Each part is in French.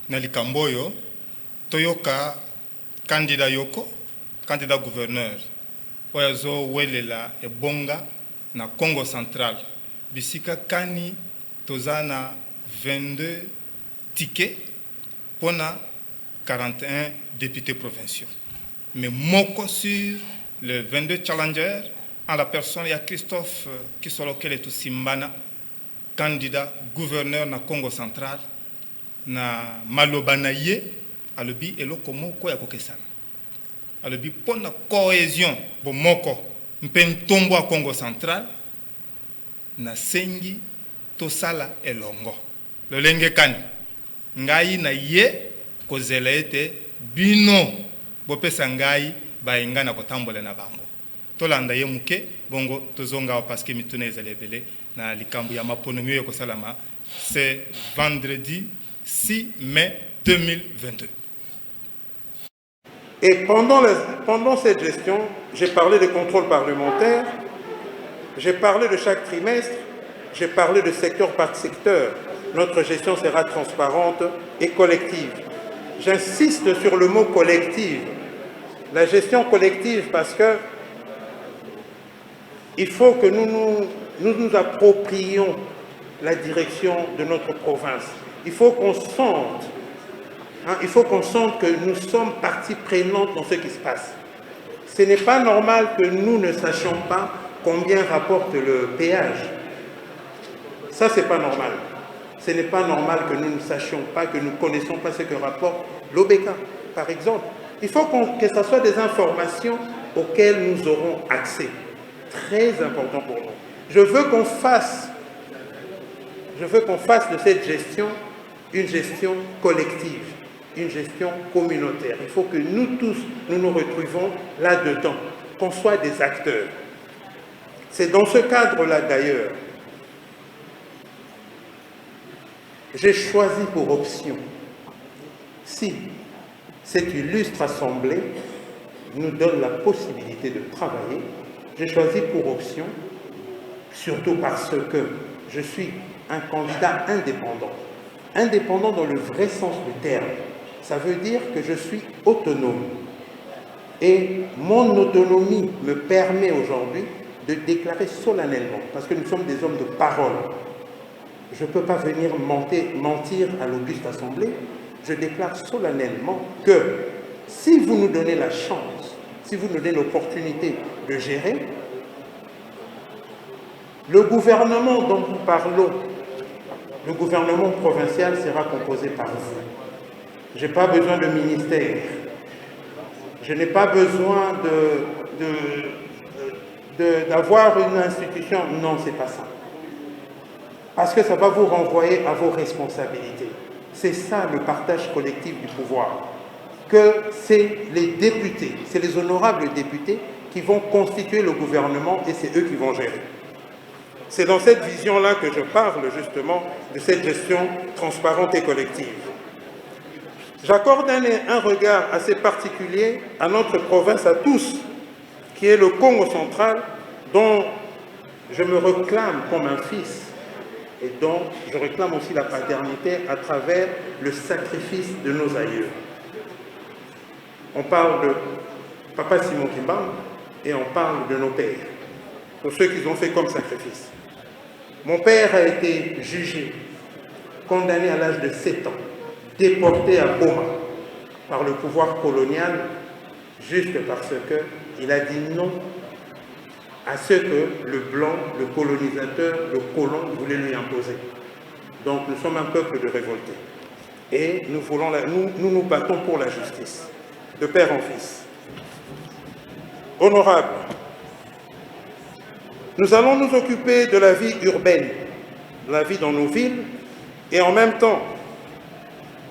na likambo oyo toyoka candidat yoko candidat gouverneur oyo azowelela ebonga na Congo central bisika kani toza na 22 tickets pona 41 députés provinciaux mais moko sur le 22 challengers en la personne ya Christophe Kisolokele Tusimbana candidat gouverneur na Congo central na malobana ye alobi eloko moko ya kokesana alobi pona cohésion bomoko mpe ntombo ya Congo central na sengi tosala elongo lolenge kani ngai na ye kozela ete bino bopesa ngai bayenga na kotambola na bango tolanda ye muke bongo tozonga parce que mituna ezali ebele na likambo ya maponomi oyo kosalama c'est vendredi 6 mai 2022. Et pendant cette gestion, j'ai parlé de contrôle parlementaire, j'ai parlé de chaque trimestre, j'ai parlé de secteur par secteur. Notre gestion sera transparente et collective. J'insiste sur le mot collective. La gestion collective parce que il faut que nous nous approprions la direction de notre province. Il faut qu'on sente, que nous sommes partie prenante dans ce qui se passe. Ce n'est pas normal que nous ne sachions pas combien rapporte le péage. Ça, c'est pas normal. Ce n'est pas normal que nous ne sachions pas, que nous ne connaissions pas ce que rapporte l'OBK, par exemple. Il faut que ce soit des informations auxquelles nous aurons accès. Très important pour nous. Je veux qu'on fasse de cette gestion une gestion collective, une gestion communautaire. Il faut que nous tous, nous retrouvons là-dedans, qu'on soit des acteurs. C'est dans ce cadre-là d'ailleurs, j'ai choisi pour option, si cette illustre assemblée nous donne la possibilité de travailler, j'ai choisi pour option, surtout parce que je suis un candidat indépendant. Indépendant dans le vrai sens du terme. Ça veut dire que je suis autonome. Et mon autonomie me permet aujourd'hui de déclarer solennellement, parce que nous sommes des hommes de parole. Je ne peux pas venir mentir à l'Auguste Assemblée. Je déclare solennellement que si vous nous donnez la chance, si vous nous donnez l'opportunité de gérer, le gouvernement dont nous parlons, le gouvernement provincial sera composé par vous. Je n'ai pas besoin de ministère. Je n'ai pas besoin d'avoir une institution. Non, ce n'est pas ça. Parce que ça va vous renvoyer à vos responsabilités. C'est ça le partage collectif du pouvoir. Que c'est les députés, c'est les honorables députés qui vont constituer le gouvernement et c'est eux qui vont gérer. C'est dans cette vision-là que je parle justement de cette gestion transparente et collective. J'accorde un regard assez particulier à notre province, à tous, qui est le Congo central, dont je me réclame comme un fils et dont je réclame aussi la paternité à travers le sacrifice de nos aïeux. On parle de Papa Simon Kimbam et on parle de nos pères, pour ceux qu'ils ont fait comme sacrifice. Mon père a été jugé, condamné à l'âge de 7 ans, déporté à Boma par le pouvoir colonial, juste parce qu'il a dit non à ce que le blanc, le colonisateur, le colon voulait lui imposer. Donc nous sommes un peuple de révoltés. Et nous nous battons pour la justice, de père en fils. Honorables, nous allons nous occuper de la vie urbaine, de la vie dans nos villes, et en même temps,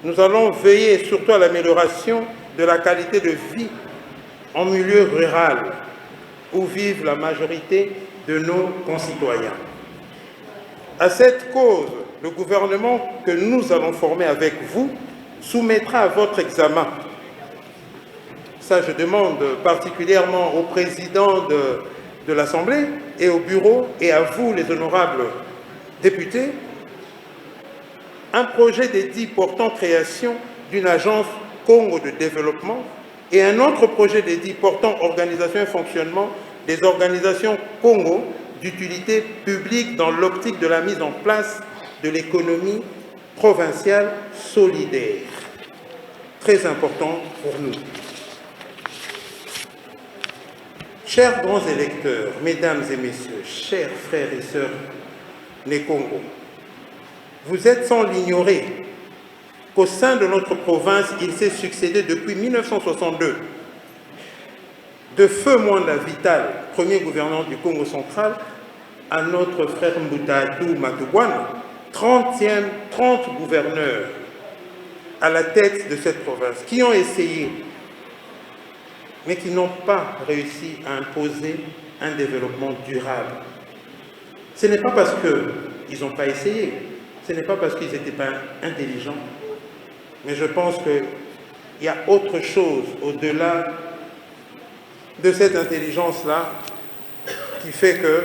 nous allons veiller surtout à l'amélioration de la qualité de vie en milieu rural, où vivent la majorité de nos concitoyens. À cette cause, le gouvernement que nous allons former avec vous soumettra à votre examen. Ça, je demande particulièrement au président de l'Assemblée et au bureau et à vous, les honorables députés, un projet dédié portant création d'une agence Congo de développement et un autre projet dédié portant organisation et fonctionnement des organisations Congo d'utilité publique dans l'optique de la mise en place de l'économie provinciale solidaire. Très important pour nous. Chers grands électeurs, mesdames et messieurs, chers frères et sœurs les Congos, vous êtes sans l'ignorer qu'au sein de notre province, il s'est succédé depuis 1962 de feu Mwanda Vital, premier gouverneur du Congo central, à notre frère Mboutadou Matouguana, 30 gouverneurs à la tête de cette province, qui ont essayé, mais qui n'ont pas réussi à imposer un développement durable. Ce n'est pas parce qu'ils n'ont pas essayé, ce n'est pas parce qu'ils n'étaient pas intelligents, mais je pense qu'il y a autre chose au-delà de cette intelligence-là qui fait que